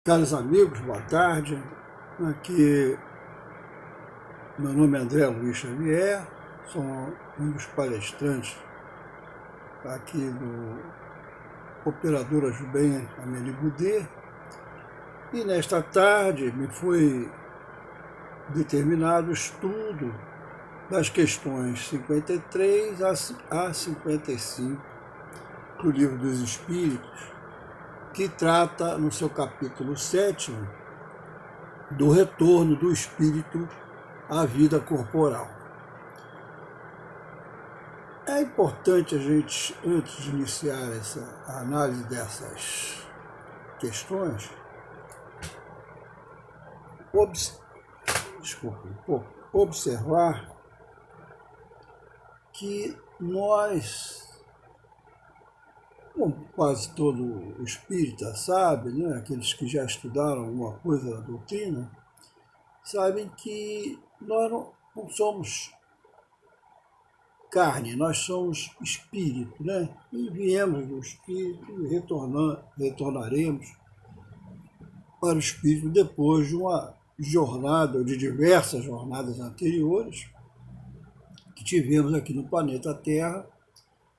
Caros amigos, boa tarde. Aqui, meu nome é André Luiz Xavier, sou um dos palestrantes aqui do Operadora Jubem Amélie Goudet, e nesta tarde me foi determinado o estudo das questões 53 a 55 do Livro dos Espíritos, que trata, no seu capítulo 7, do retorno do espírito à vida corporal. É importante a gente, antes de iniciar essa análise dessas questões, observar que nós, como quase todo espírita sabe, né, aqueles que já estudaram alguma coisa da doutrina, sabem que nós não somos carne, nós somos espírito, né? E viemos do espírito e retornaremos para o espírito depois de uma jornada, ou de diversas jornadas anteriores, que tivemos aqui no planeta Terra,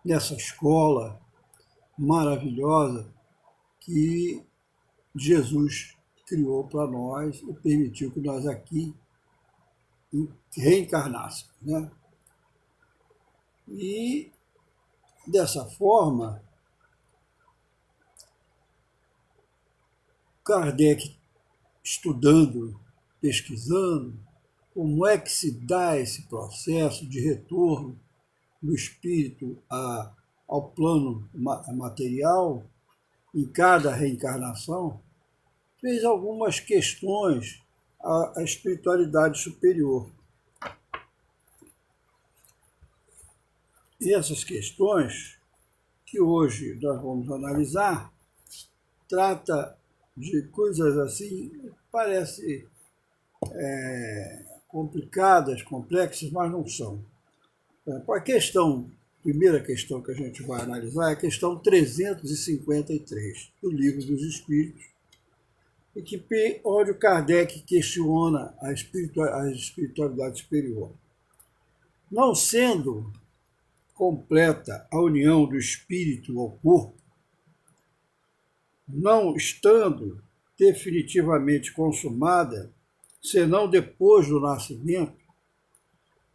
nessa escola maravilhosa que Jesus criou para nós e permitiu que nós aqui reencarnássemos, né? E, dessa forma, Kardec, estudando, pesquisando, como é que se dá esse processo de retorno do espírito ao plano material, em cada reencarnação, fez algumas questões à espiritualidade superior. E essas questões, que hoje nós vamos analisar, trata de coisas assim, parece complicadas, complexas, mas não são. A primeira questão que a gente vai analisar é a questão 353 do Livro dos Espíritos, e onde o Kardec questiona a espiritualidade superior. Não sendo completa a união do espírito ao corpo, não estando definitivamente consumada, senão depois do nascimento,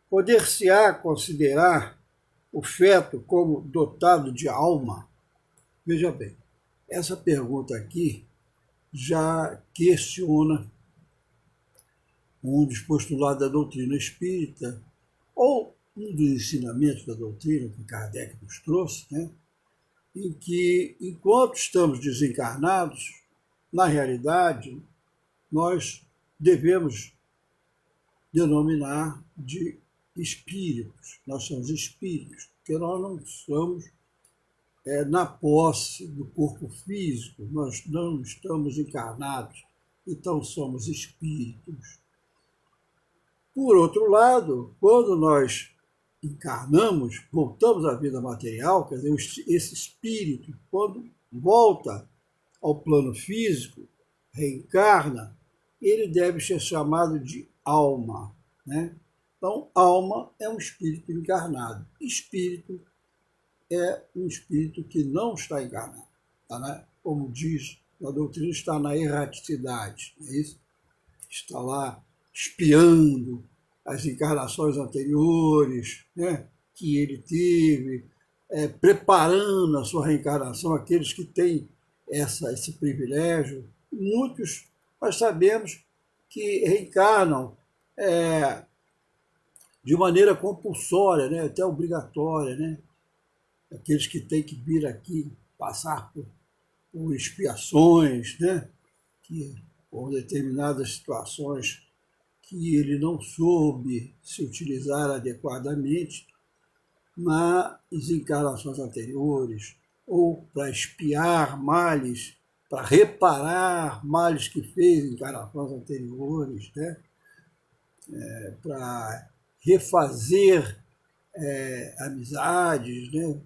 poder-se-á considerar o feto como dotado de alma? Veja bem, essa pergunta aqui já questiona um dos postulados da doutrina espírita, ou um dos ensinamentos da doutrina que Kardec nos trouxe, né? Em que, enquanto estamos desencarnados, na realidade, nós devemos denominar de espíritos. Nós somos espíritos, porque nós não estamos na posse do corpo físico, nós não estamos encarnados, então somos espíritos. Por outro lado, quando nós encarnamos, voltamos à vida material, quer dizer, esse espírito, quando volta ao plano físico, reencarna, ele deve ser chamado de alma, né? Então, alma é um espírito encarnado. Espírito é um espírito que não está encarnado. Tá, né? Como diz a doutrina, está na erraticidade, não é isso? Está lá espiando as encarnações anteriores, né, que ele teve, preparando a sua reencarnação, aqueles que têm esse privilégio. Muitos, nós sabemos que reencarnam de maneira compulsória, né, até obrigatória, né? Aqueles que têm que vir aqui passar por expiações, né, que, por determinadas situações que ele não soube se utilizar adequadamente nas encarnações anteriores, ou para expiar males, para reparar males que fez em encarnações anteriores, né? Para refazer amizades, né?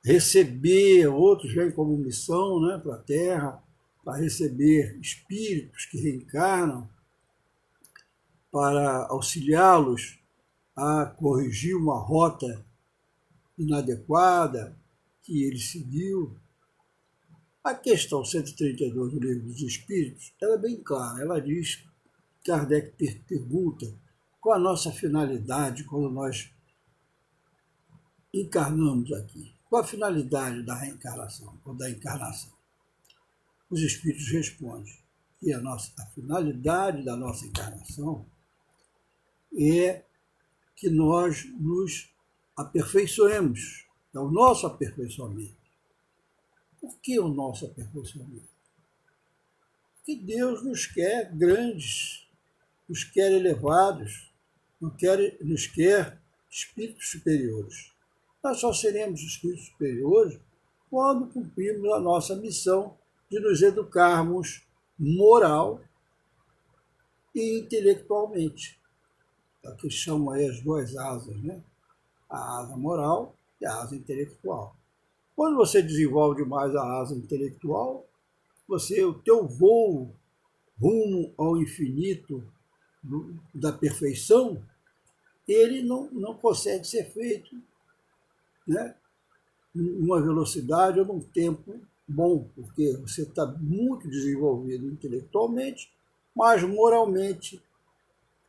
Receber, outros vêm como missão, né, para a Terra, para receber espíritos que reencarnam, para auxiliá-los a corrigir uma rota inadequada que ele seguiu. A questão 132 do Livro dos Espíritos, ela é bem clara. Ela diz, Kardec pergunta, qual a nossa finalidade quando nós encarnamos aqui? Qual a finalidade da reencarnação ou da encarnação? Os Espíritos respondem que a finalidade da nossa encarnação é que nós nos aperfeiçoemos, é o nosso aperfeiçoamento. Por que o nosso aperfeiçoamento? Porque Deus nos quer grandes, nos quer elevados, nos quer espíritos superiores. Nós só seremos espíritos superiores quando cumprirmos a nossa missão de nos educarmos moral e intelectualmente. É o que chamam aí as duas asas, né? A asa moral e a asa intelectual. Quando você desenvolve demais a asa intelectual, o teu voo rumo ao infinito da perfeição, ele não consegue ser feito, né, numa velocidade ou num tempo bom, porque você está muito desenvolvido intelectualmente, mas moralmente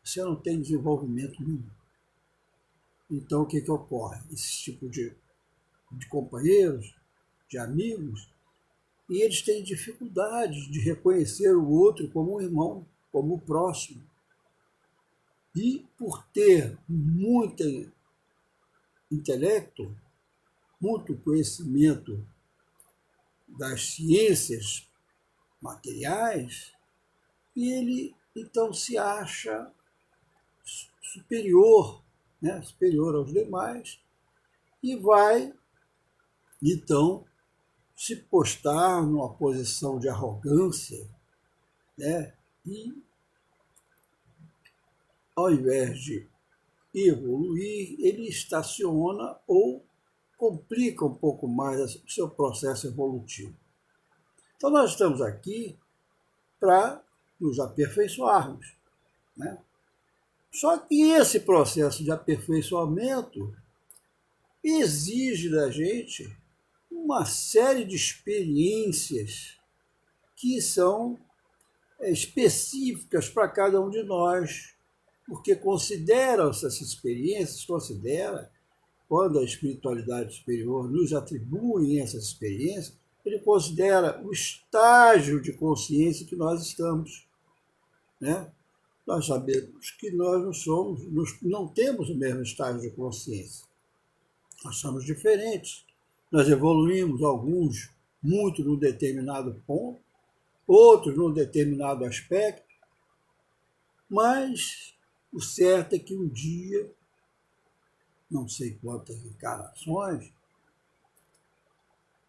você não tem desenvolvimento nenhum. Então, o que ocorre? Esse tipo de companheiros, de amigos, e eles têm dificuldade de reconhecer o outro como um irmão, como o próximo. E por ter muito intelecto, muito conhecimento das ciências materiais, ele então se acha superior, né, superior aos demais, e vai então se postar numa posição de arrogância, né, e ao invés de evoluir, ele estaciona ou complica um pouco mais o seu processo evolutivo. Então, nós estamos aqui para nos aperfeiçoarmos, né? Só que esse processo de aperfeiçoamento exige da gente uma série de experiências que são específicas para cada um de nós, porque essas experiências, quando a espiritualidade superior nos atribui essas experiências, ele considera o estágio de consciência que nós estamos, né? Nós sabemos que nós não temos o mesmo estágio de consciência. Nós somos diferentes. Nós evoluímos, alguns muito num determinado ponto, outros num determinado aspecto, mas o certo é que um dia, não sei quantas encarnações,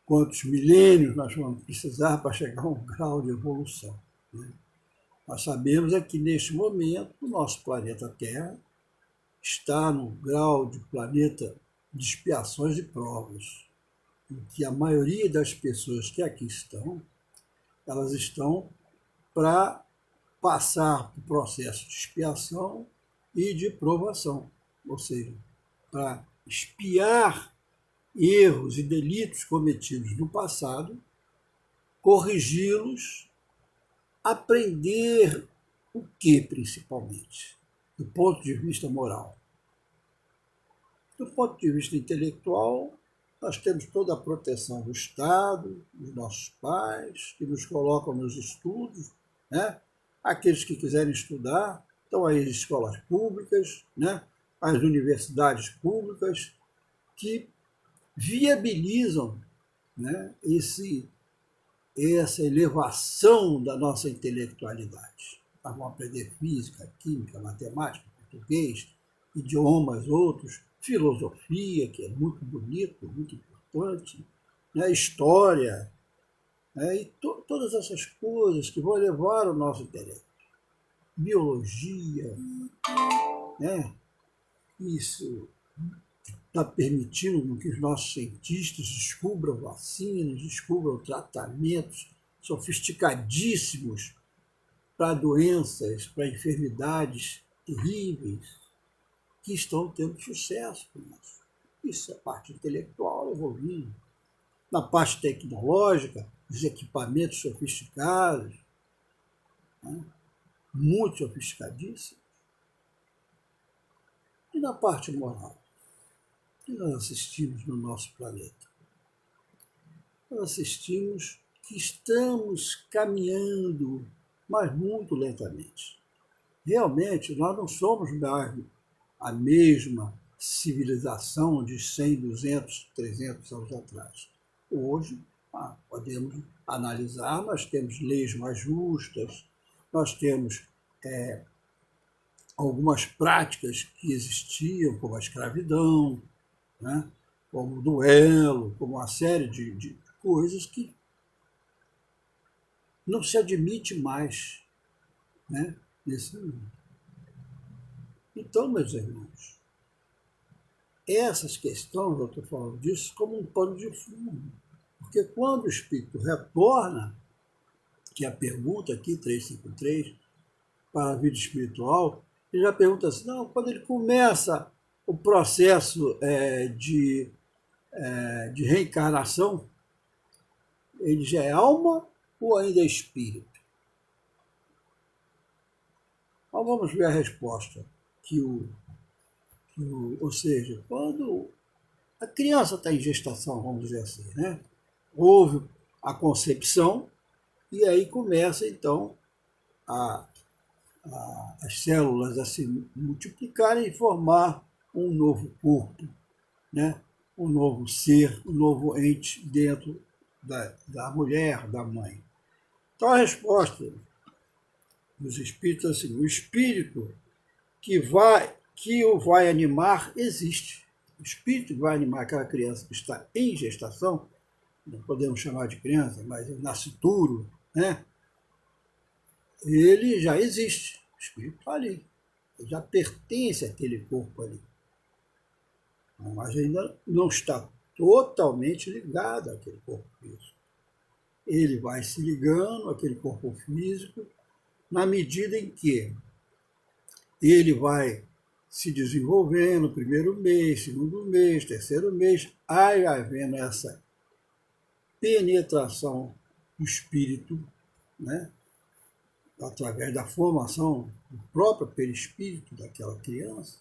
quantos milênios nós vamos precisar para chegar a um grau de evolução, né? Nós sabemos é que, neste momento, o nosso planeta Terra está no grau de planeta de expiações e provas, em que a maioria das pessoas que aqui estão, elas estão para passar por processo de expiação e de provação, ou seja, para expiar erros e delitos cometidos no passado, corrigi-los, aprender o que, principalmente, do ponto de vista moral. Do ponto de vista intelectual, nós temos toda a proteção do Estado, dos nossos pais, que nos colocam nos estudos, né? Aqueles que quiserem estudar, estão aí as escolas públicas, né? As universidades públicas, que viabilizam, né, essa elevação da nossa intelectualidade. Nós vamos aprender física, química, matemática, português, idiomas outros, filosofia, que é muito bonito, muito importante, né, história, né, e todas essas coisas que vão elevar o nosso intelecto. Biologia, né, isso está permitindo que os nossos cientistas descubram vacinas, descubram tratamentos sofisticadíssimos para doenças, para enfermidades terríveis, que estão tendo sucesso com isso. Isso é parte intelectual evoluindo. Na parte tecnológica, os equipamentos sofisticados, né? Muito sofisticadíssimos. E na parte moral, o que nós assistimos no nosso planeta? Nós assistimos que estamos caminhando, mas muito lentamente. Realmente, nós não somos mais a mesma civilização de 100, 200, 300 anos atrás. Hoje, podemos analisar, nós temos leis mais justas, nós temos algumas práticas que existiam, como a escravidão, né? Como o duelo, como uma série de coisas que não se admite mais, né, nesse mundo. Então, meus irmãos, essas questões, eu estou falando disso como um pano de fundo, porque quando o espírito retorna, que é a pergunta aqui, 353, para a vida espiritual, ele já pergunta assim, não, quando ele começa o processo de reencarnação, ele já é alma ou ainda é espírito? Então vamos ver a resposta. Ou seja, quando a criança está em gestação, vamos dizer assim, né? Houve a concepção e aí começa então as células a se multiplicarem e formar um novo corpo, né? Um novo ser, um novo ente dentro da mulher, da mãe. Então a resposta dos espíritos é assim, o espírito que o vai animar existe. O espírito que vai animar aquela criança que está em gestação, não podemos chamar de criança, mas é nascituro, né? Ele já existe. O espírito está ali. Ele já pertence àquele corpo ali. Mas ainda não está totalmente ligado àquele corpo físico. Ele vai se ligando àquele corpo físico na medida em que ele vai se desenvolvendo no primeiro mês, segundo mês, terceiro mês, aí vai havendo essa penetração do espírito, né? Através da formação do próprio perispírito daquela criança,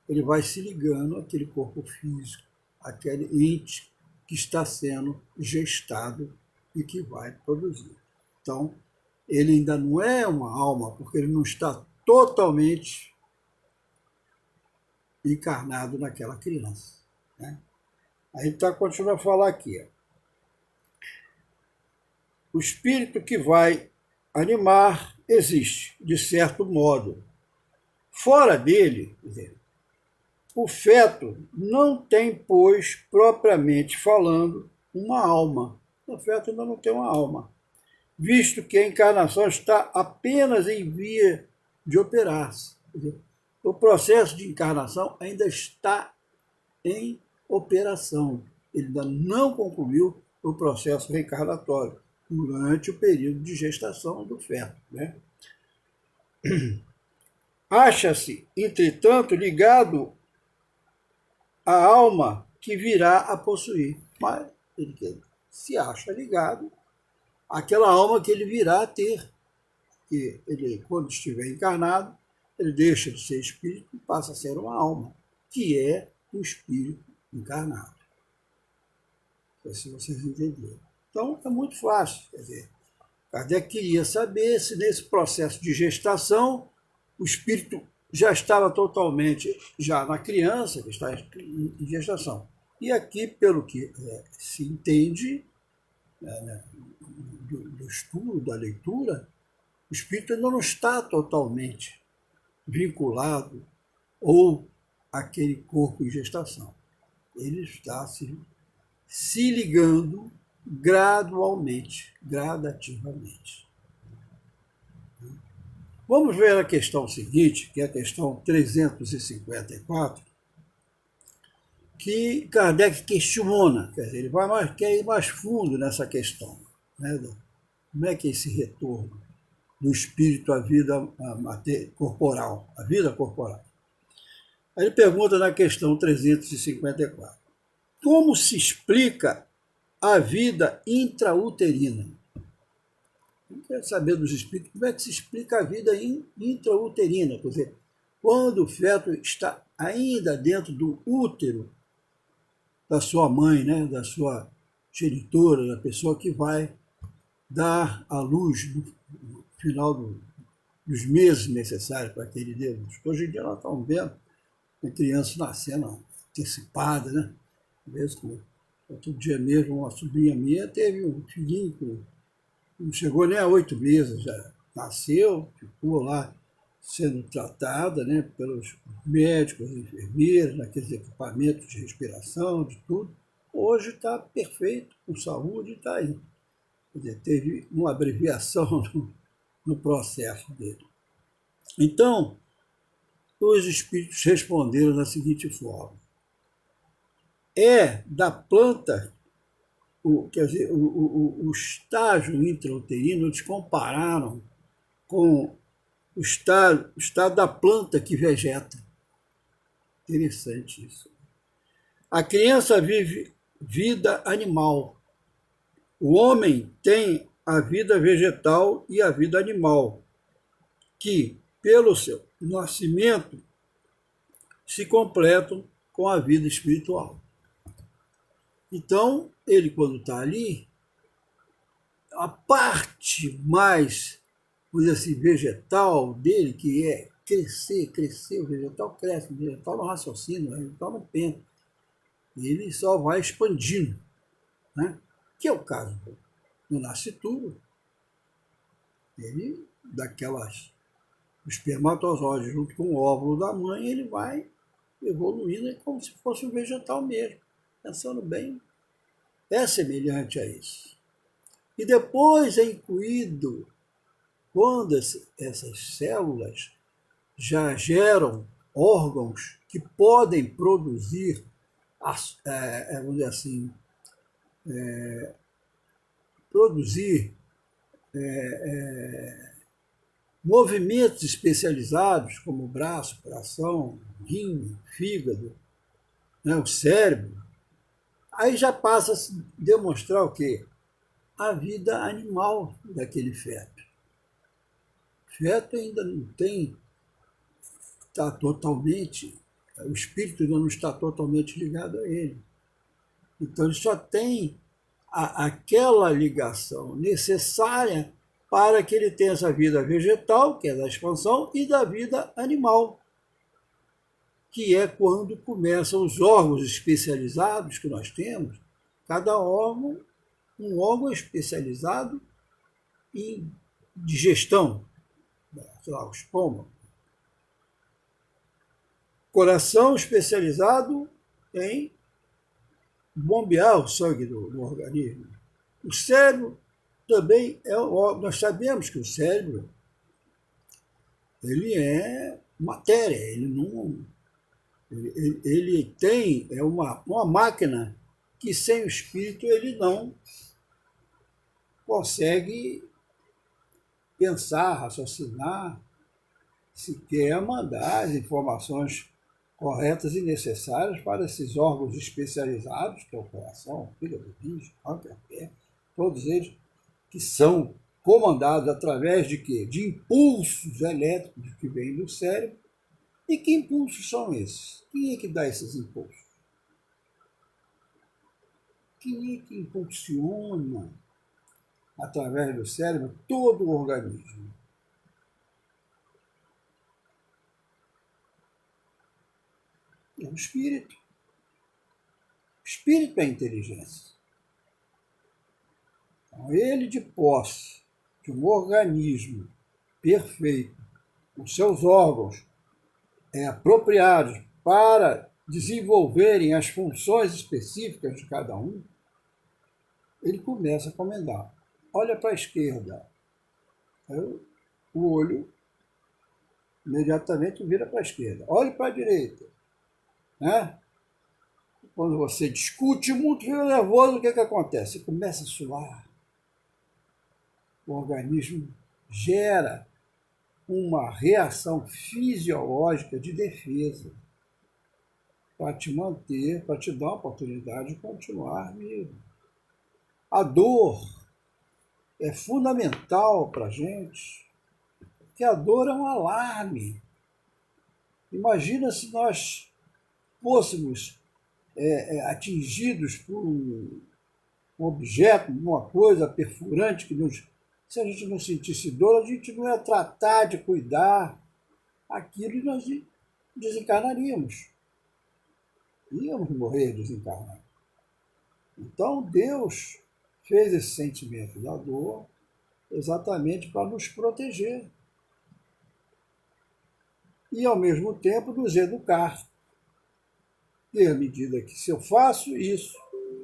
ele vai se ligando àquele corpo físico, àquele ente que está sendo gestado e que vai produzir. Então, ele ainda não é uma alma, porque ele não está totalmente encarnado naquela criança, né? Aí está continuando a falar aqui. O espírito que vai animar existe, de certo modo. Fora dele, o feto não tem, pois, propriamente falando, uma alma. O feto ainda não tem uma alma, visto que a encarnação está apenas em via de operar-se. O processo de encarnação ainda está em operação. Ele ainda não concluiu o processo reencarnatório durante o período de gestação do feto, né? Acha-se, entretanto, ligado à alma que virá a possuir. Mas ele se acha ligado àquela alma que ele virá a ter. E ele, quando estiver encarnado, ele deixa de ser espírito e passa a ser uma alma, que é o espírito encarnado. Se vocês entenderam. Então, é muito fácil. Quer dizer, Kardec queria saber se nesse processo de gestação o espírito já estava totalmente já na criança, que está em gestação. E aqui, pelo que se entende do estudo, da leitura, o espírito ainda não está totalmente vinculado ou àquele corpo em gestação. Ele está se ligando gradualmente, gradativamente. Vamos ver a questão seguinte, que é a questão 354, que Kardec questiona, quer dizer, quer ir mais fundo nessa questão, né? Como é que é esse retorno do espírito à vida corporal, à vida corporal? Aí ele pergunta na questão 354. Como se explica a vida intrauterina? Eu quero saber dos espíritos como é que se explica a vida intrauterina, quer dizer, quando o feto está ainda dentro do útero da sua mãe, né, da sua genitora, da pessoa que vai dar à luz no final dos meses necessários para que ele dê luz. Hoje em dia nós estamos vendo a criança nascendo antecipada, né? Mesmo, outro dia mesmo, uma sobrinha minha teve um filhinho que não chegou nem a 8 meses, já nasceu, ficou lá sendo tratada, né, pelos médicos, enfermeiros, naqueles equipamentos de respiração, de tudo. Hoje está perfeito, com saúde, está aí. Quer dizer, teve uma abreviação no processo dele. Então, os espíritos responderam da seguinte forma: é da planta, quer dizer, o estágio intrauterino, eles compararam com o estado da planta que vegeta. Interessante isso. A criança vive vida animal. O homem tem a vida vegetal e a vida animal, que, pelo seu nascimento, se completam com a vida espiritual. Então, ele, quando está ali, a parte mais, vamos dizer assim, vegetal dele, que é crescer, o vegetal cresce, o vegetal não raciocina, o vegetal não pensa. Ele só vai expandindo, né? Que é o caso do nascituro. Ele, daquelas o espermatozoide junto com o óvulo da mãe, ele vai evoluindo como se fosse um vegetal mesmo. Pensando bem, é semelhante a isso. E depois é incluído, quando essas células já geram órgãos que podem produzir, vamos dizer assim, produzir movimentos especializados, como o braço, coração, rim, fígado, né, o cérebro, aí já passa a se demonstrar o quê? A vida animal daquele feto. O feto ainda não tem, está totalmente, o espírito ainda não está totalmente ligado a ele. Então ele só tem aquela ligação necessária para que ele tenha essa vida vegetal, que é da expansão, e da vida animal, que é quando começam os órgãos especializados que nós temos, cada órgão, um órgão especializado em digestão, sei lá, o estômago. Coração especializado em bombear o sangue do organismo. O cérebro também nós sabemos que o cérebro ele é matéria, ele não, ele tem uma máquina que sem o espírito ele não consegue pensar, raciocinar, sequer mandar as informações corretas e necessárias para esses órgãos especializados, que é o coração, o fígado, o rim, a pé, todos eles que são comandados através de quê? De impulsos elétricos que vêm do cérebro. E que impulsos são esses? Quem é que dá esses impulsos? Quem é que impulsiona através do cérebro todo o organismo? É o espírito. O espírito é a inteligência. Então, ele, de posse de um organismo perfeito, com seus órgãos apropriados para desenvolverem as funções específicas de cada um, ele começa a comandar. Olha para a esquerda. O olho imediatamente vira para a esquerda. Olhe para a direita. Né? Quando você discute muito, fica nervoso, o que acontece? Você começa a suar. o organismo gera uma reação fisiológica de defesa para te manter, para te dar a oportunidade de continuar vivo. A dor é fundamental para a gente, porque a dor é um alarme. Imagina se nós fôssemos atingidos por um objeto, uma coisa perfurante que nos... Se a gente não sentisse dor, a gente não ia tratar de cuidar aquilo e nós desencarnaríamos. Íamos morrer desencarnados. Então Deus fez esse sentimento da dor exatamente para nos proteger. E, ao mesmo tempo, nos educar. E à medida que, se eu faço isso,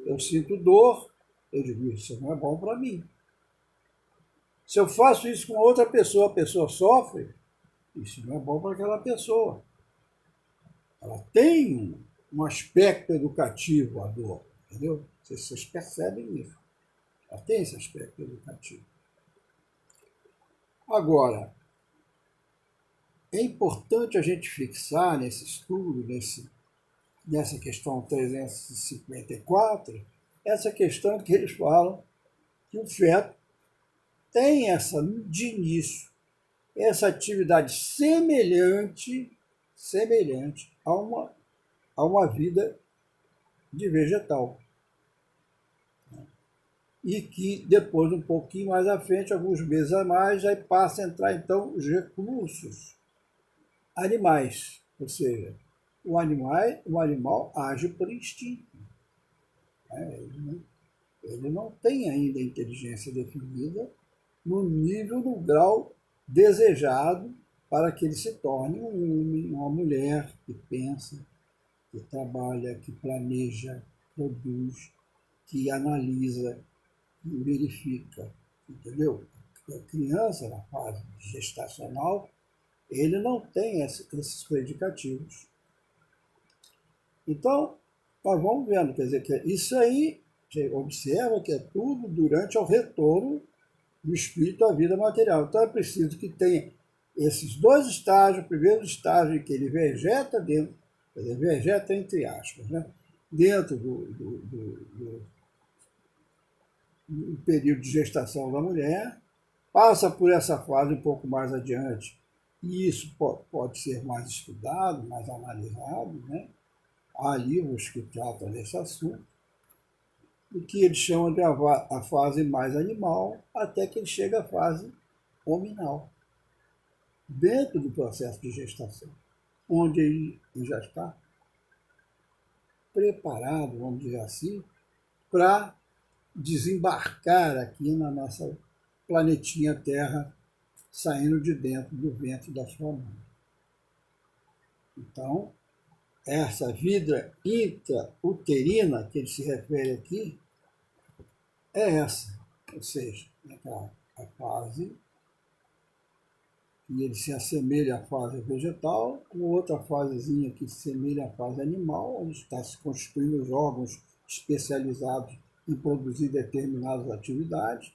eu sinto dor, eu digo, isso não é bom para mim. Se eu faço isso com outra pessoa, a pessoa sofre, isso não é bom para aquela pessoa. Ela tem um aspecto educativo, a dor, entendeu? Vocês percebem isso. Ela tem esse aspecto educativo. Agora, é importante a gente fixar nesse estudo, nessa questão 354, essa questão que eles falam que o feto tem de início, essa atividade semelhante a uma vida de vegetal. E que depois, um pouquinho mais à frente, alguns meses a mais, aí passa a entrar, então, os recursos animais. Ou seja, o animal age por instinto. Ele não tem ainda inteligência definida no nível, no grau desejado para que ele se torne um homem, uma mulher que pensa, que trabalha, que planeja, produz, que analisa, que verifica, entendeu? A criança, na fase gestacional, ele não tem esses predicativos. Então, nós vamos vendo, quer dizer, que isso aí, você observa que é tudo durante o retorno do espírito à vida material. Então é preciso que tenha esses dois estágios. O primeiro estágio em que ele vegeta dentro, quer dizer, vegeta entre aspas, né? Dentro do período de gestação da mulher, passa por essa fase um pouco mais adiante, e isso pode ser mais estudado, mais analisado, né? Há livros que tratam desse assunto, o que eles chamam de a fase mais animal, até que ele chega à fase hominal, dentro do processo de gestação, onde ele já está preparado, vamos dizer assim, para desembarcar aqui na nossa planetinha Terra, saindo de dentro do ventre da sua mãe. Então, essa vida intrauterina que ele se refere aqui é essa, ou seja, a fase que ele se assemelha à fase vegetal, uma outra fasezinha que se assemelha à fase animal, onde está se constituindo os órgãos especializados em produzir determinadas atividades,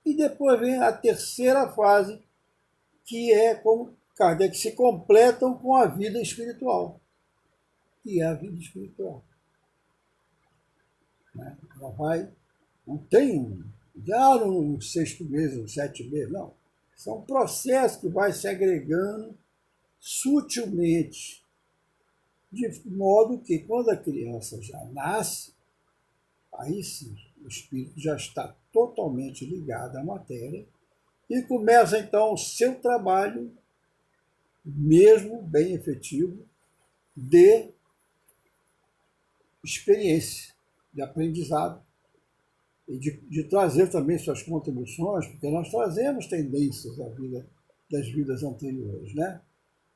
e depois vem a terceira fase, que é como Kardec se completam com a vida espiritual, que é a vida espiritual. Ela vai, não tem já no sexto mês, no sétimo mês, não. São processos que vai se agregando sutilmente, de modo que quando a criança já nasce, aí sim, o espírito já está totalmente ligado à matéria e começa então o seu trabalho, mesmo bem efetivo, de experiência, de aprendizado, e de trazer também suas contribuições, porque nós trazemos tendências das vidas anteriores, né?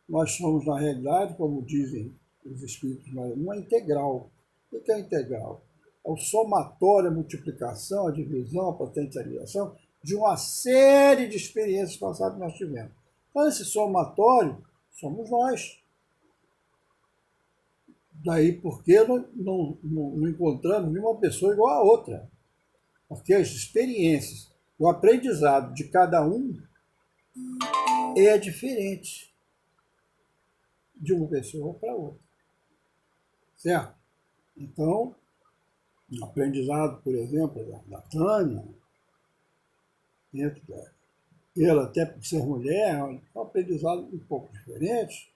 Nós somos, na realidade, como dizem os espíritos, uma integral. O que é integral? É o somatório, a multiplicação, a divisão, a potencialização de uma série de experiências passadas que nós tivemos. Então, esse somatório somos nós. Daí porque não encontramos nenhuma pessoa igual a outra. Porque as experiências O aprendizado de cada um é diferente de uma pessoa para outra, certo? Então, o aprendizado, por exemplo, da Tânia, dentro ela, até por ser mulher, é um aprendizado um pouco diferente.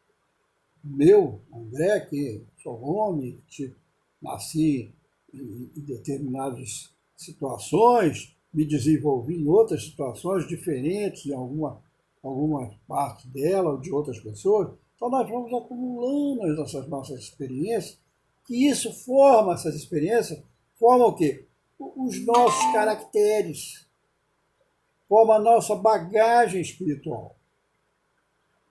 Meu, André, que sou homem, que nasci em determinadas situações, me desenvolvi em outras situações diferentes em alguma parte dela ou de outras pessoas. Então nós vamos acumulando essas nossas experiências, e isso forma, essas experiências, forma o quê? Os nossos caracteres, forma a nossa bagagem espiritual.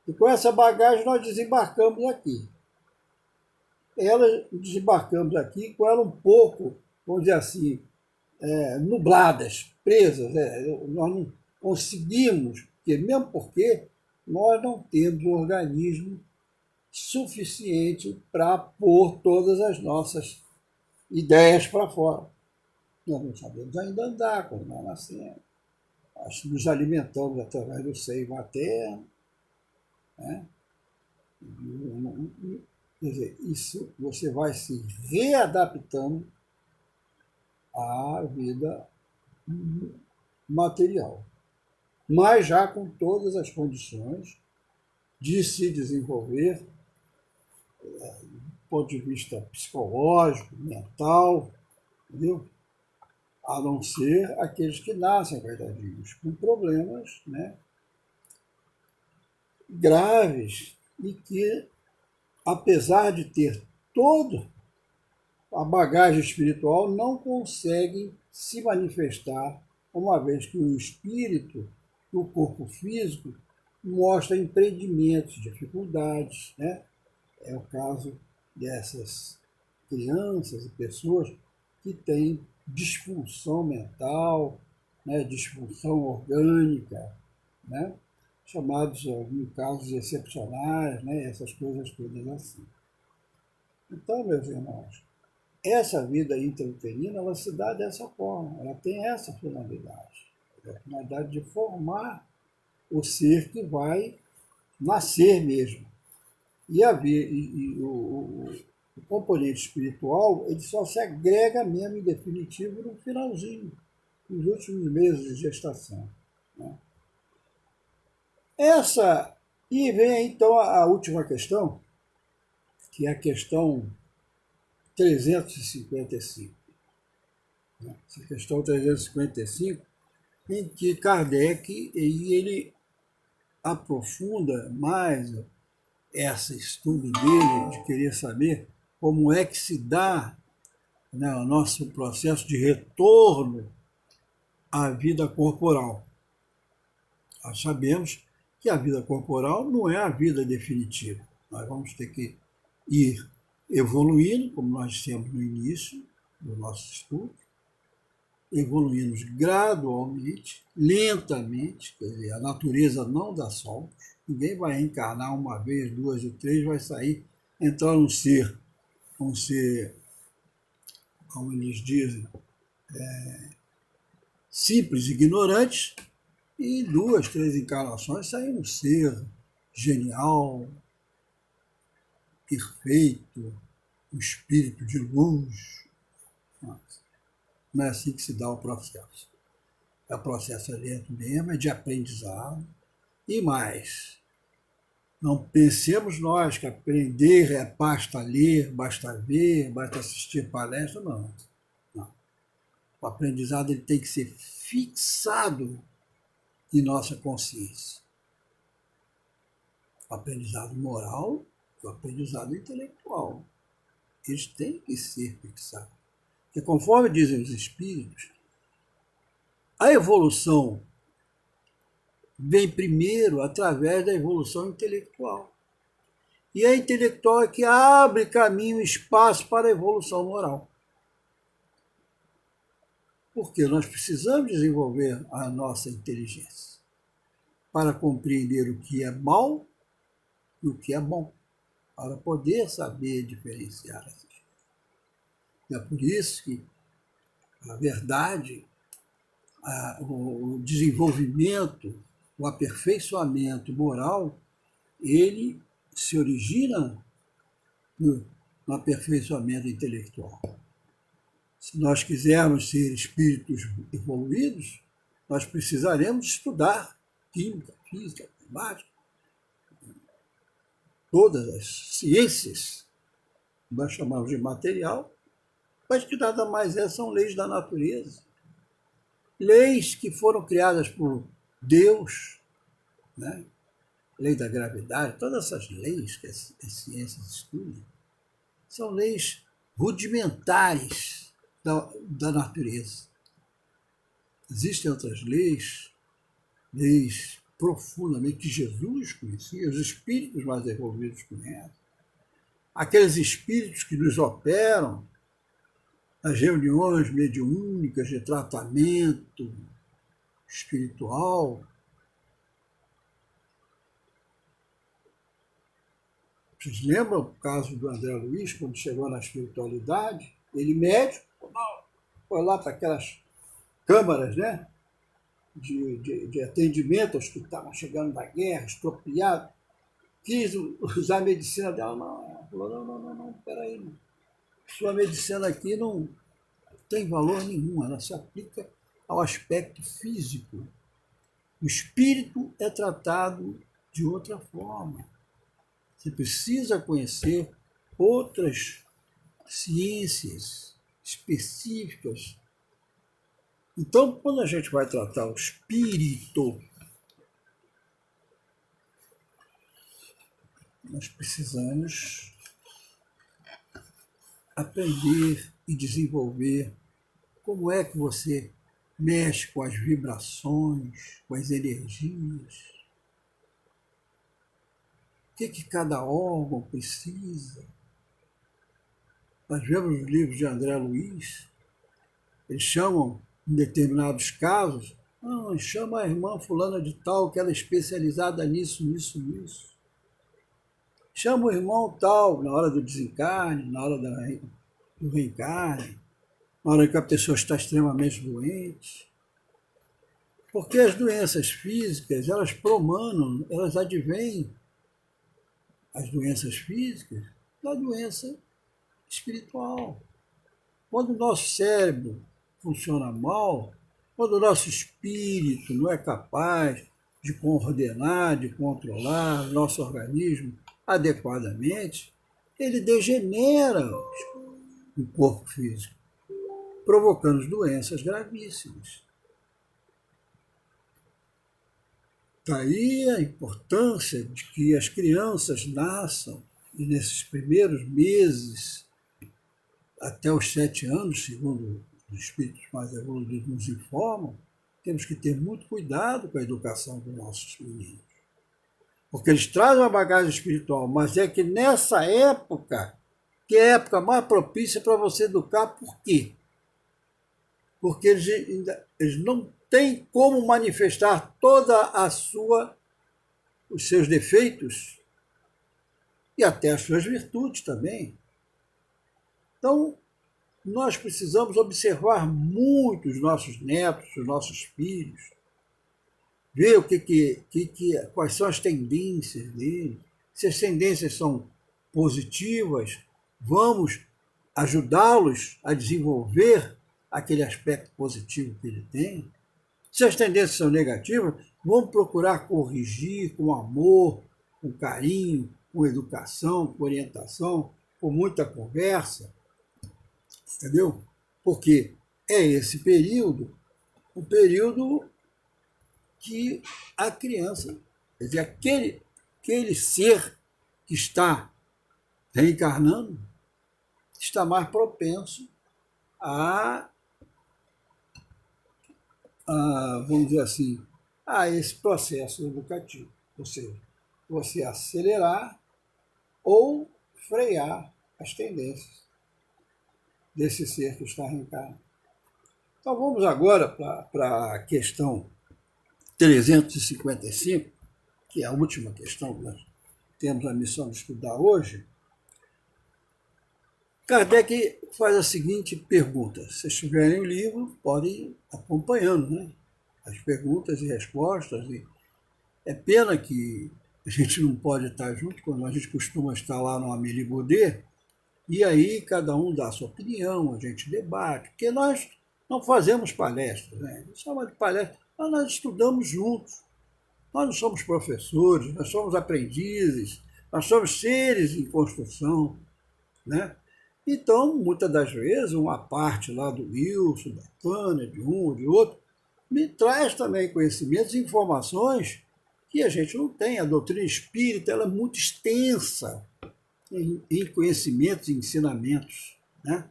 E com essa bagagem nós desembarcamos aqui. Desembarcamos aqui com ela um pouco, vamos dizer assim, nubladas, presas. Nós não conseguimos, mesmo porque nós não temos um organismo suficiente para pôr todas as nossas ideias para fora. Nós não sabemos ainda andar quando nós nascemos. Nós nos alimentamos através do seio materno, né? Quer dizer, isso você vai se readaptando à vida material, mas já com todas as condições de se desenvolver do ponto de vista psicológico, mental, entendeu? A não ser aqueles que nascem coitadinhos com problemas, né, graves e que, apesar de ter toda a bagagem espiritual, não conseguem se manifestar, uma vez que o espírito, o corpo físico, mostra empreendimentos, dificuldades, né? É o caso dessas crianças e pessoas que têm disfunção mental, né, disfunção orgânica, né, chamados, em casos excepcionais, né, essas coisas todas assim. Então, meus irmãos, essa vida intrauterina, ela se dá dessa forma, ela tem essa finalidade, a finalidade de formar o ser que vai nascer mesmo. O componente espiritual, ele só se agrega mesmo, em definitivo, no finalzinho, nos últimos meses de gestação, né? E vem então a última questão, que é a questão 355. Né? Essa questão 355, em que Kardec ele aprofunda mais esse estudo dele, de querer saber como é que se dá, né, o nosso processo de retorno à vida corporal. Nós sabemos que a vida corporal não é a vida definitiva. Nós vamos ter que ir evoluindo, como nós dissemos no início do nosso estudo, evoluindo gradualmente, lentamente, quer dizer, a natureza não dá saltos, ninguém vai reencarnar uma vez, duas ou três, vai sair, entrar um ser, como eles dizem, simples, ignorante, e em duas, três encarnações sair um ser genial, perfeito, um espírito de luz. Não é assim que se dá o processo. O processo é lento mesmo, é de aprendizado. E mais, não pensemos nós que aprender basta ler, basta ver, basta assistir palestra, não. O aprendizado ele tem que ser fixado em nossa consciência. O aprendizado moral e o aprendizado intelectual. Eles têm que ser fixados. Porque, conforme dizem os espíritos, a evolução vem primeiro através da evolução intelectual. E a intelectual é que abre caminho e espaço para a evolução moral. Porque nós precisamos desenvolver a nossa inteligência para compreender o que é mal e o que é bom, para poder saber diferenciar essas coisas. É por isso que a verdade o desenvolvimento, o aperfeiçoamento moral, ele se origina no aperfeiçoamento intelectual. Se nós quisermos ser espíritos evoluídos, nós precisaremos estudar química, física, matemática, todas as ciências, nós chamamos de material, mas que nada mais são leis da natureza. Leis que foram criadas por Deus, né? Lei da gravidade, todas essas leis que as ciências estudam, são leis rudimentares da natureza. Existem outras leis profundamente que Jesus conhecia, os espíritos mais evoluídos conhecem. Aqueles espíritos que nos operam nas reuniões mediúnicas de tratamento espiritual. Vocês lembram o caso do André Luiz, quando chegou na espiritualidade? Ele médico, foi lá para aquelas câmaras, né, de atendimento aos que estavam chegando da guerra, estropiados. Quis usar a medicina dela, não. Falou, não, peraí. Não. Sua medicina aqui não tem valor nenhum, ela se aplica ao aspecto físico. O espírito é tratado de outra forma. Você precisa conhecer outras ciências específicas. Então, quando a gente vai tratar o espírito, nós precisamos aprender e desenvolver como é que você mexe com as vibrações, com as energias. O que cada órgão precisa. Nós vemos nos livros de André Luiz, eles chamam, em determinados casos, chama a irmã fulana de tal, que ela é especializada nisso. Chama o irmão tal, na hora do desencarne, na hora do reencarne, na hora que a pessoa está extremamente doente. Porque as doenças físicas, elas promanam, elas advêm, as doenças físicas, da doença espiritual. Quando o nosso cérebro funciona mal, quando o nosso espírito não é capaz de coordenar, de controlar o nosso organismo adequadamente, ele degenera o corpo físico, provocando doenças gravíssimas. Daí a importância de que as crianças nasçam, e nesses primeiros meses, até os 7 anos, segundo os espíritos mais evoluídos nos informam, temos que ter muito cuidado com a educação dos nossos meninos. Porque eles trazem uma bagagem espiritual, mas é que nessa época, que é a época mais propícia para você educar, por quê? Porque eles não têm como manifestar os seus defeitos e até as suas virtudes também. Então, nós precisamos observar muito os nossos netos, os nossos filhos, ver quais são as tendências dele. Se as tendências são positivas, vamos ajudá-los a desenvolver aquele aspecto positivo que ele tem. Se as tendências são negativas, vamos procurar corrigir com amor, com carinho, com educação, com orientação, com muita conversa. Entendeu? Porque é esse período, o período que a criança, quer dizer, aquele ser que está reencarnando, está mais propenso vamos dizer assim, a esse processo educativo. Ou seja, você acelerar ou frear as tendências desse ser que está reencarnado. Então vamos agora para a questão 355, que é a última questão que nós temos a missão de estudar hoje. Kardec faz a seguinte pergunta. Se vocês tiverem o livro, podem ir acompanhando, né? As perguntas e respostas. E é pena que a gente não pode estar junto, quando a gente costuma estar lá no Amélie Baudet, e aí cada um dá a sua opinião, a gente debate, porque nós não fazemos palestras, né? A gente chama de palestra, mas nós estudamos juntos. Nós não somos professores, nós somos aprendizes, nós somos seres em construção, né? Então, muitas das vezes, uma parte lá do Wilson, da Tânia, de um ou de outro, me traz também conhecimentos e informações que a gente não tem. A doutrina espírita ela é muito extensa em conhecimentos e ensinamentos, né?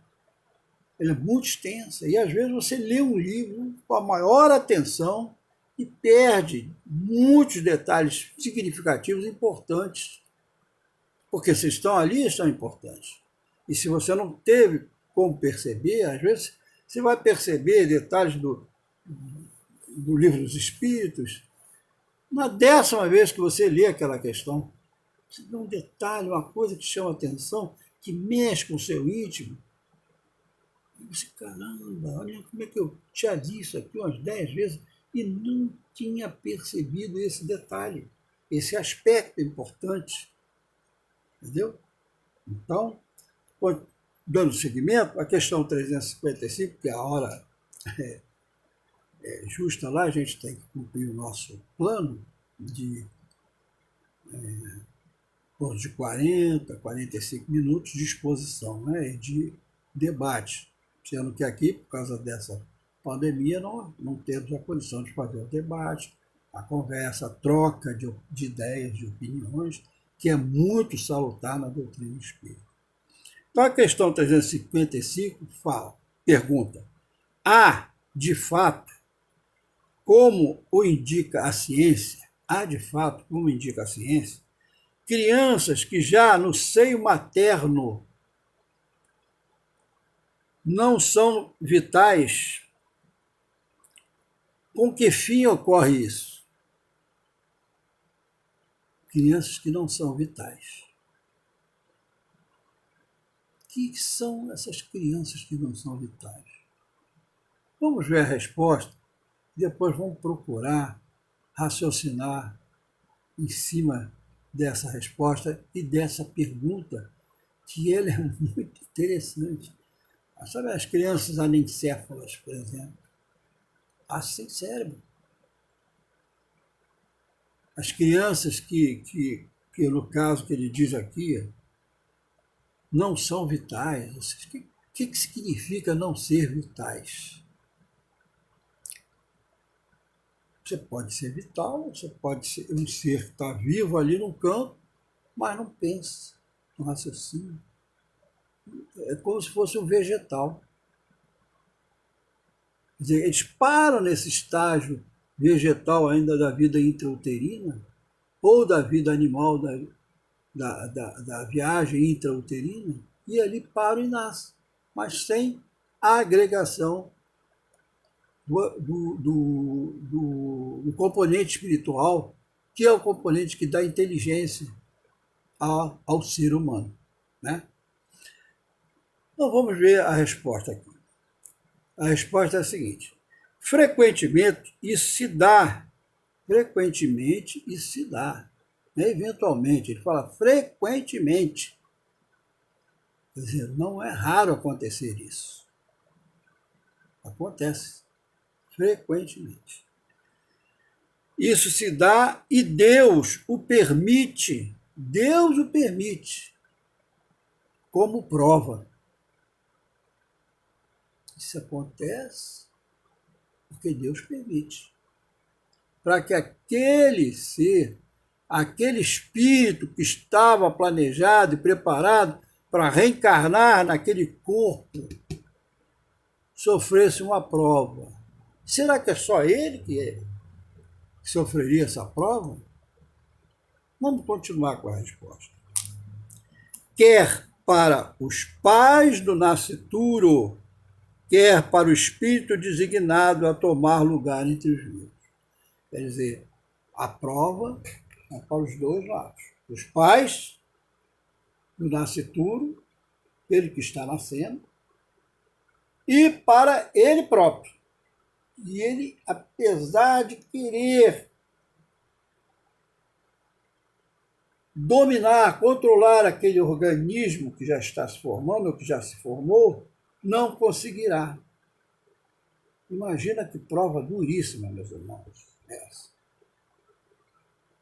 Ela é muito extensa. E às vezes você lê um livro com a maior atenção e perde muitos detalhes significativos importantes. Porque se estão ali, estão importantes. E se você não teve como perceber, às vezes você vai perceber detalhes do livro dos Espíritos na 10ª vez que você lê aquela questão. Você dá um detalhe, uma coisa que chama atenção, que mexe com o seu íntimo. E você, caramba, olha como é que eu já li isso aqui umas 10 vezes e não tinha percebido esse detalhe, esse aspecto importante. Entendeu? Então, dando seguimento, a questão 355, que é a hora justa lá, a gente tem que cumprir o nosso plano de 40, 45 minutos de exposição, né, e de debate. Sendo que aqui, por causa dessa pandemia, não temos a condição de fazer o debate, a conversa, a troca de ideias, de opiniões, que é muito salutar na doutrina espírita. Então, a questão 355 pergunta: há, de fato, como o indica a ciência, crianças que já no seio materno não são vitais? Com que fim ocorre isso? Crianças que não são vitais. O que são essas crianças que não são vitais? Vamos ver a resposta, depois vamos procurar raciocinar em cima dessa resposta e dessa pergunta, que ela é muito interessante. Sabe as crianças anencéfalas, por exemplo? Sem cérebro. As crianças que, no caso que ele diz aqui, não são vitais. O que significa não ser vitais? Você pode ser vital, você pode ser um ser que está vivo ali no campo, mas não pensa, não raciocina. É como se fosse um vegetal. Quer dizer, eles param nesse estágio vegetal ainda da vida intrauterina, ou da vida animal da viagem intrauterina, e ali param e nascem, mas sem a agregação do componente espiritual, que é o componente que dá inteligência ao ser humano, né? Então vamos ver a resposta aqui. A resposta é a seguinte: frequentemente isso se dá, né? Eventualmente, ele fala frequentemente, quer dizer, não é raro acontecer isso, acontece frequentemente. Isso se dá e Deus o permite, como prova. Isso acontece porque Deus permite. Para que aquele ser, aquele espírito que estava planejado e preparado para reencarnar naquele corpo, sofresse uma prova. Será que é só ele que sofreria essa prova? Vamos continuar com a resposta. Quer para os pais do nascituro, quer para o espírito designado a tomar lugar entre os vivos. Quer dizer, a prova é para os dois lados. Os pais do nascituro, ele que está nascendo, e para ele próprio. E ele, apesar de querer dominar, controlar aquele organismo que já está se formando, ou que já se formou, não conseguirá. Imagina que prova duríssima, meus irmãos, essa.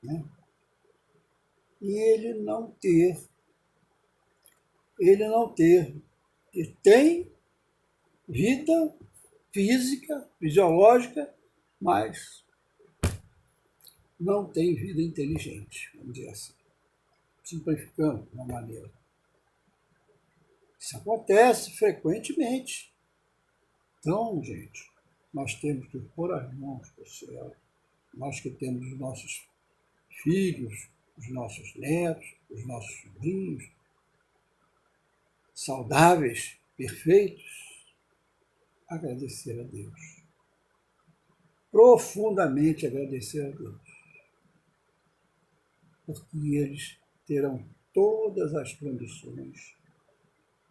Né? E ele não ter, e tem vida física, fisiológica, mas não tem vida inteligente, vamos dizer assim, simplificando de uma maneira. Isso acontece frequentemente. Então, gente, nós temos que pôr as mãos para o céu. Nós que temos os nossos filhos, os nossos netos, os nossos sobrinhos, saudáveis, perfeitos, agradecer a Deus. Profundamente agradecer a Deus. Porque eles terão todas as condições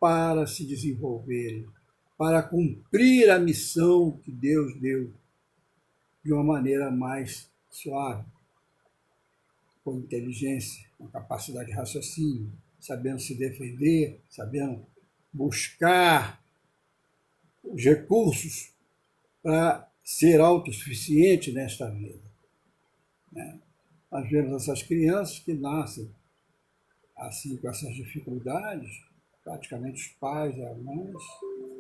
para se desenvolverem, para cumprir a missão que Deus deu de uma maneira mais suave, com inteligência, com capacidade de raciocínio, sabendo se defender, sabendo buscar os recursos para ser autossuficiente nesta vida. Né? Nós vemos essas crianças que nascem assim, com essas dificuldades, praticamente os pais e as mães,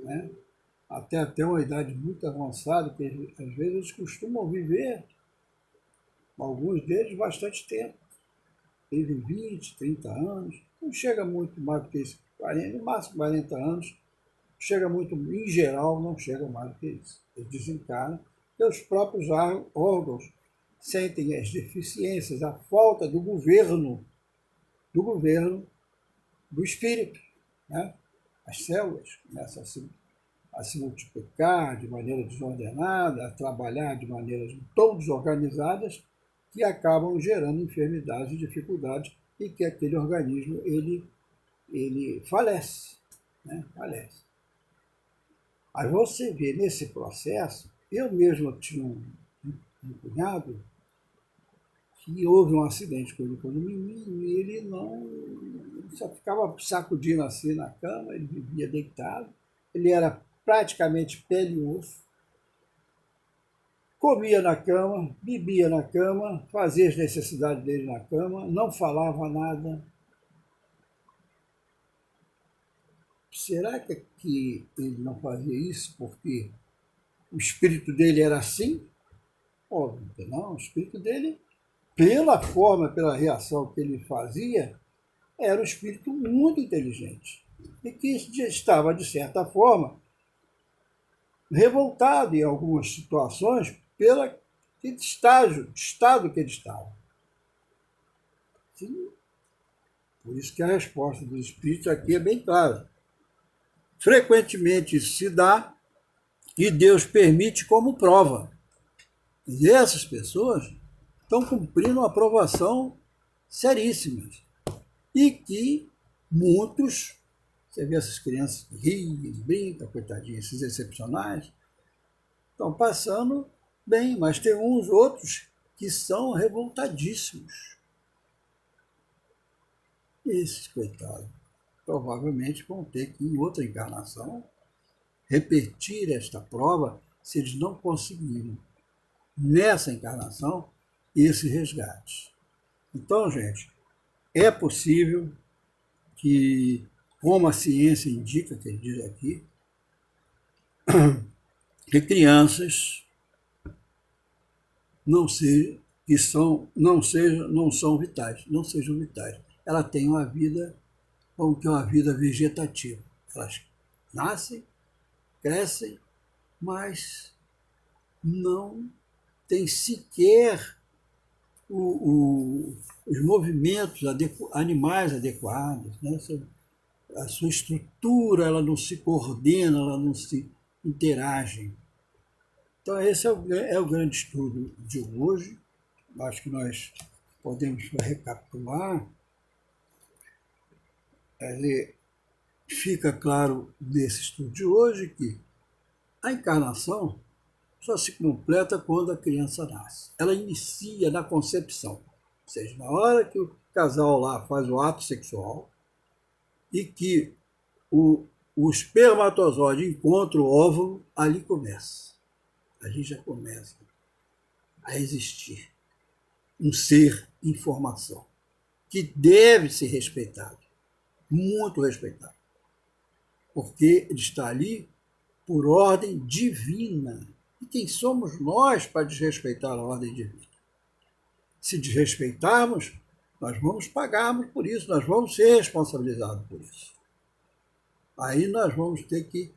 né? até uma idade muito avançada, que às vezes eles costumam viver, alguns deles, bastante tempo. Vivem 20, 30 anos, não chega muito mais do que isso, 40, no máximo 40 anos, chega muito, em geral, não chega mais do que isso. Eles desencarnam, e os próprios órgãos sentem as deficiências, a falta do governo do espírito. Né? As células começam a se multiplicar de maneira desordenada, a trabalhar de maneiras tão desorganizadas que acabam gerando enfermidades e dificuldades e que aquele organismo ele falece. Né? Falece. Aí você vê nesse processo, eu mesmo tinha um cunhado que houve um acidente com ele quando menino e ele só ficava sacudindo assim na cama, ele vivia deitado, ele era praticamente pele e osso, comia na cama, bebia na cama, fazia as necessidades dele na cama, não falava nada. Será que ele não fazia isso porque o espírito dele era assim? Óbvio que não, o espírito dele, pela forma, pela reação que ele fazia, era um espírito muito inteligente e que estava, de certa forma, revoltado em algumas situações pelo estado que ele estava. Sim, por isso que a resposta dos espíritos aqui é bem clara. Frequentemente isso se dá e Deus permite como prova. E essas pessoas estão cumprindo uma provação seríssima. E que muitos, você vê essas crianças que riem, brincam, coitadinhos, esses excepcionais, estão passando bem, mas tem uns outros que são revoltadíssimos. Esses, coitados, provavelmente vão ter que, em outra encarnação, repetir esta prova se eles não conseguirem, nessa encarnação, esse resgate. Então, gente, é possível que, como a ciência indica, que ele diz aqui, que crianças não são vitais, não sejam vitais. Elas têm uma vida, como que uma vida vegetativa. Elas nascem, crescem, mas não têm sequer os movimentos animais adequados, né? A sua estrutura ela não se coordena, ela não se interage. Então esse é o grande estudo de hoje. Acho que nós podemos recapitular. Fica claro nesse estudo de hoje que A encarnação só se completa quando a criança nasce. Ela inicia na concepção. Ou seja, na hora que o casal lá faz o ato sexual e que o espermatozoide encontra o óvulo, ali começa. Ali já começa a existir um ser em formação que deve ser respeitado, muito respeitado, porque ele está ali por ordem divina. E quem somos nós para desrespeitar a ordem divina? Se desrespeitarmos, nós vamos pagarmos por isso, nós vamos ser responsabilizados por isso. Aí nós vamos ter que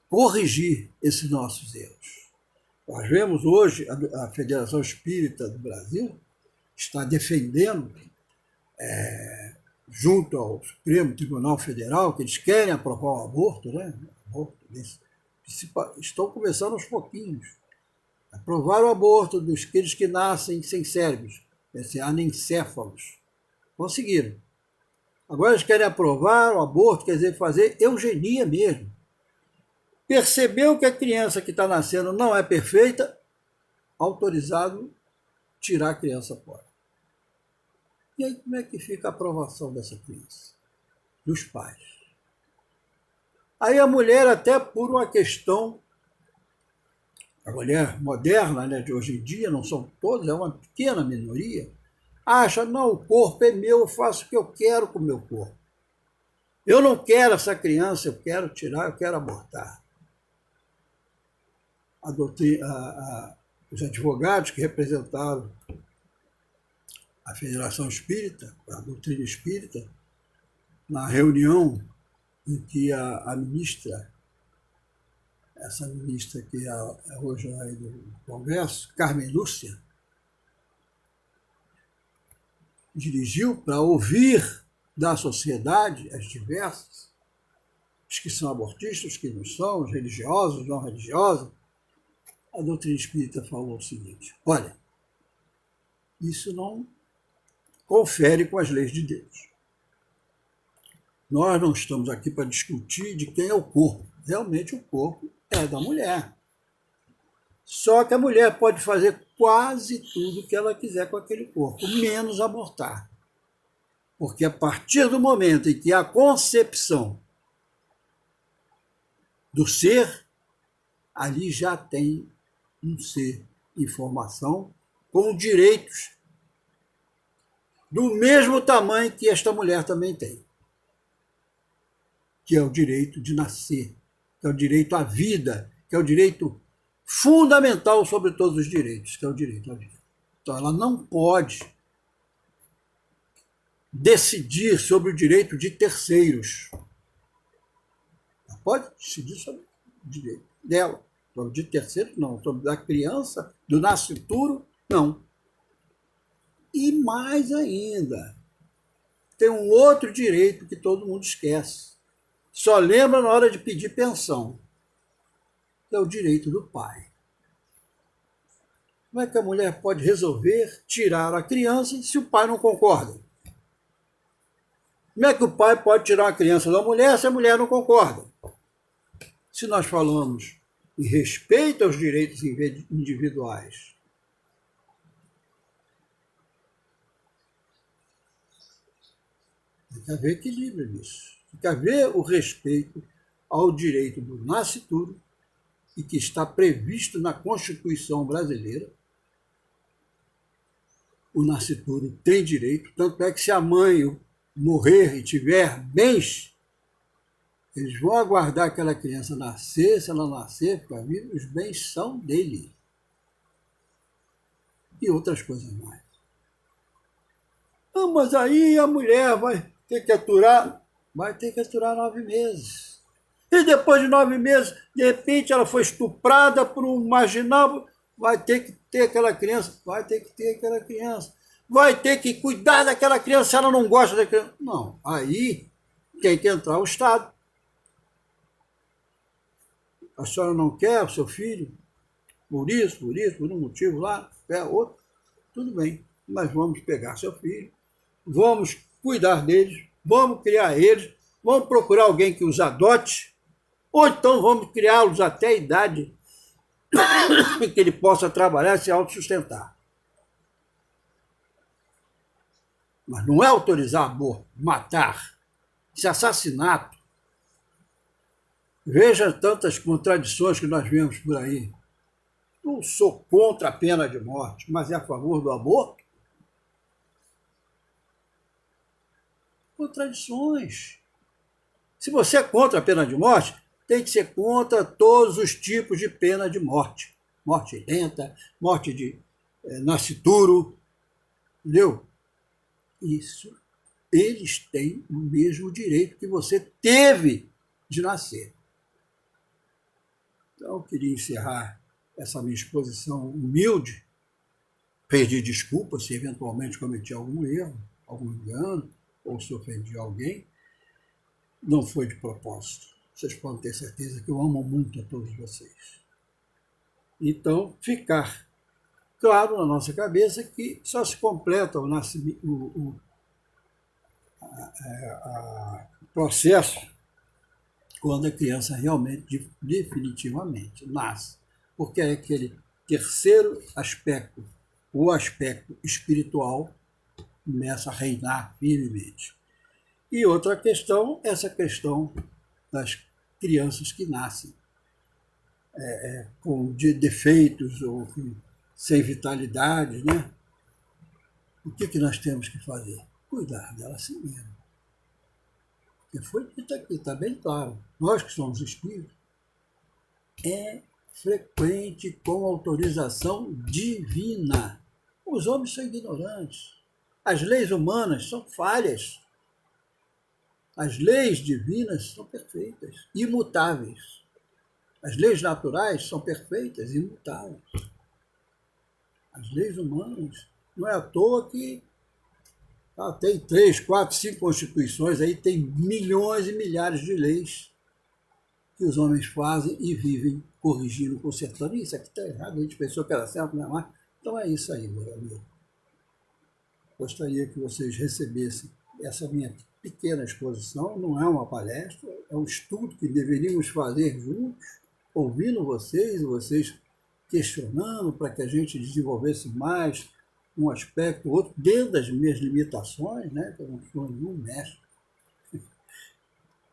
corrigir esses nossos erros. Nós vemos hoje a Federação Espírita do Brasil está defendendo, junto ao Supremo Tribunal Federal, que eles querem aprovar o aborto, né? Estão começando aos pouquinhos. Aprovar o aborto daqueles que nascem sem cérebros, anencéfalos. Conseguiram. Agora eles querem aprovar o aborto, quer dizer, fazer eugenia mesmo. Percebeu que a criança que está nascendo não é perfeita, autorizado tirar a criança fora. E aí como é que fica a aprovação dessa criança? Dos pais. Aí a mulher, até por uma questão, a mulher moderna, né, de hoje em dia, não são todos, é uma pequena minoria, acha, não, o corpo é meu, eu faço o que eu quero com o meu corpo. Eu não quero essa criança, eu quero tirar, eu quero abortar. Os advogados que representaram a Federação Espírita, a doutrina espírita, na reunião em que a ministra, essa ministra que é hoje aí do Congresso, Carmen Lúcia, dirigiu para ouvir da sociedade, as diversas, os que são abortistas, os que não são, os religiosos, não religiosos, a doutrina espírita falou o seguinte: olha, isso não confere com as leis de Deus. Nós não estamos aqui para discutir de quem é o corpo. Realmente o corpo é da mulher. Só que a mulher pode fazer quase tudo que ela quiser com aquele corpo, menos abortar. Porque a partir do momento em que a concepção do ser, ali já tem um ser em formação com direitos do mesmo tamanho que esta mulher também tem, que é o direito de nascer, que é o direito à vida, que é o direito fundamental sobre todos os direitos, que é o direito à vida. Então ela não pode decidir sobre o direito de terceiros. Ela pode decidir sobre o direito dela. Sobre de terceiro, não. Sobre da criança, do nascituro, não. E mais ainda, tem um outro direito que todo mundo esquece. Só lembra na hora de pedir pensão. Que é o direito do pai. Como é que a mulher pode resolver tirar a criança se o pai não concorda? Como é que o pai pode tirar a criança da mulher se a mulher não concorda? Se nós falamos em respeito aos direitos individuais, tem que haver equilíbrio nisso. Tem que haver o respeito ao direito do nascituro, e que está previsto na Constituição brasileira. O nascituro tem direito, tanto é que se a mãe morrer e tiver bens, eles vão aguardar aquela criança nascer, se ela nascer, ficar viva, os bens são dele. E outras coisas mais. Ah, mas aí a mulher vai ter que aturar 9 meses. E depois de 9 meses, de repente ela foi estuprada por um marginal, vai ter que ter aquela criança, vai ter que ter aquela criança. Vai ter que cuidar daquela criança se ela não gosta da criança. Não, aí tem que entrar o Estado. A senhora não quer o seu filho? Por um motivo lá, quer outro, tudo bem. Mas vamos pegar seu filho, vamos cuidar deles, vamos criar eles, Vamos procurar alguém que os adote, ou então vamos criá-los até a idade em que ele possa trabalhar e se autossustentar. Mas não é autorizar aborto, matar, esse assassinato. Veja tantas contradições que nós vemos por aí. Não sou contra a pena de morte, mas é a favor do aborto? Contradições. Se você é contra a pena de morte, tem que ser contra todos os tipos de pena de morte. Morte lenta, morte de nascituro, entendeu? Isso, eles têm o mesmo direito que você teve de nascer. Então, eu queria encerrar essa minha exposição humilde, pedir desculpas se eventualmente cometi algum erro, algum engano, ou se ofendi alguém. Não foi de propósito. Vocês podem ter certeza que eu amo muito a todos vocês. Então, ficar claro na nossa cabeça que só se completa o processo quando a criança realmente, definitivamente, nasce. Porque é aquele terceiro aspecto, o aspecto espiritual, começa a reinar firmemente. E outra questão, essa questão das crianças que nascem com defeitos ou sem vitalidade, né? O que nós temos que fazer? Cuidar dela assim mesmo. Porque foi dito aqui, está bem claro. Nós que somos espíritos, é frequente com autorização divina. Os homens são ignorantes. As leis humanas são falhas. As leis divinas são perfeitas, imutáveis. As leis naturais são perfeitas, imutáveis. As leis humanas, não é à toa que tem 3, 4, 5 constituições, aí tem milhões e milhares de leis que os homens fazem e vivem corrigindo, consertando. Isso aqui está errado, a gente pensou que era certo, não é mais. Então é isso aí, meu amigo. Gostaria que vocês recebessem essa minha pequena exposição. Não é uma palestra, é um estudo que deveríamos fazer juntos, ouvindo vocês, vocês questionando para que a gente desenvolvesse mais um aspecto, outro, dentro das minhas limitações, né? Que eu não sou nenhum mestre.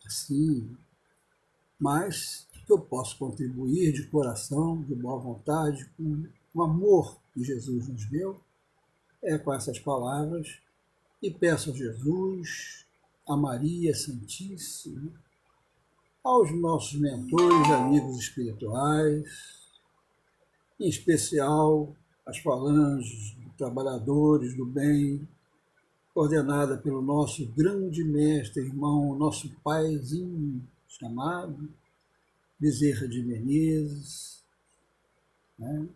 Assim, mas que eu posso contribuir de coração, de boa vontade, com o amor que Jesus nos deu, com essas palavras, e peço a Jesus, a Maria Santíssima, aos nossos mentores, amigos espirituais, em especial as falanges de trabalhadores do bem, coordenada pelo nosso grande mestre, irmão, nosso paizinho chamado Bezerra de Menezes, né?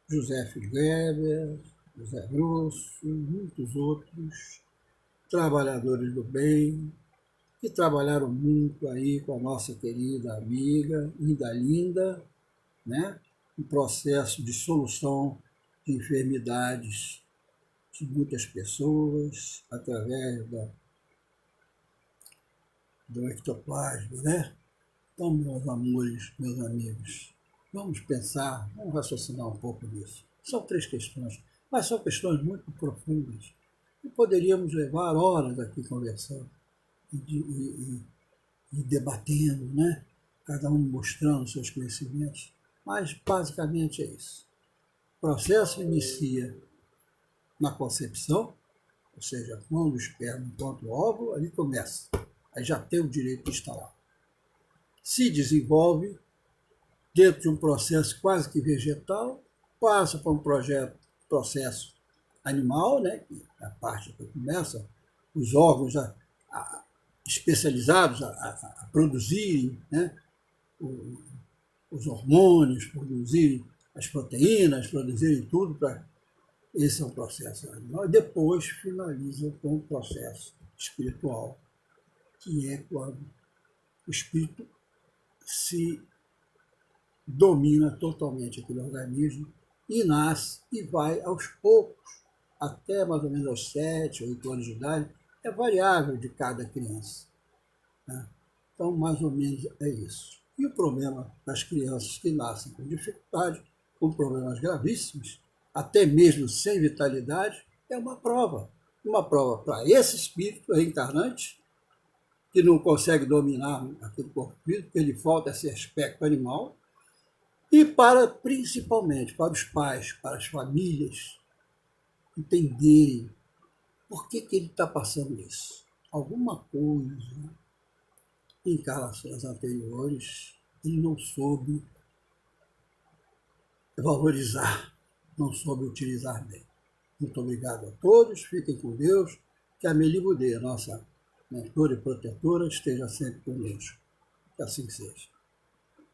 José Weber, José Grosso, muitos outros trabalhadores do bem, que trabalharam muito aí com a nossa querida amiga, ainda linda, né? Um processo de solução de enfermidades de muitas pessoas, através do ectoplasma, né? Então, meus amores, meus amigos, vamos pensar, vamos raciocinar um pouco nisso. São 3 questões, mas são questões muito profundas. E poderíamos levar horas aqui conversando e debatendo, né? Cada um mostrando seus conhecimentos. Mas, basicamente, é isso. O processo inicia na concepção, ou seja, quando o esperma encontra o óvulo, ali começa. Aí já tem o direito de estar lá. Se desenvolve dentro de um processo quase que vegetal, passa para um processo animal, né, que é a parte que começa, os órgãos especializados a produzirem, né, os hormônios, produzirem as proteínas, produzirem tudo para. Esse é um processo animal. E depois finaliza com o processo espiritual, que é quando o espírito se domina totalmente aquele organismo e nasce e vai aos poucos, até mais ou menos aos 7, 8 anos de idade, é variável de cada criança. né? Então, mais ou menos é isso. E o problema das crianças que nascem com dificuldade, com problemas gravíssimos, até mesmo sem vitalidade, é uma prova. Uma prova para esse espírito reencarnante, que não consegue dominar aquele corpo físico, porque lhe falta esse aspecto animal, e para, principalmente, para os pais, para as famílias, entenderem por que ele está passando isso. Alguma coisa em encarnações anteriores ele não soube valorizar, não soube utilizar bem. Muito obrigado a todos, fiquem com Deus, que a Melibudê, nossa mentora e protetora, esteja sempre conosco. Que assim seja.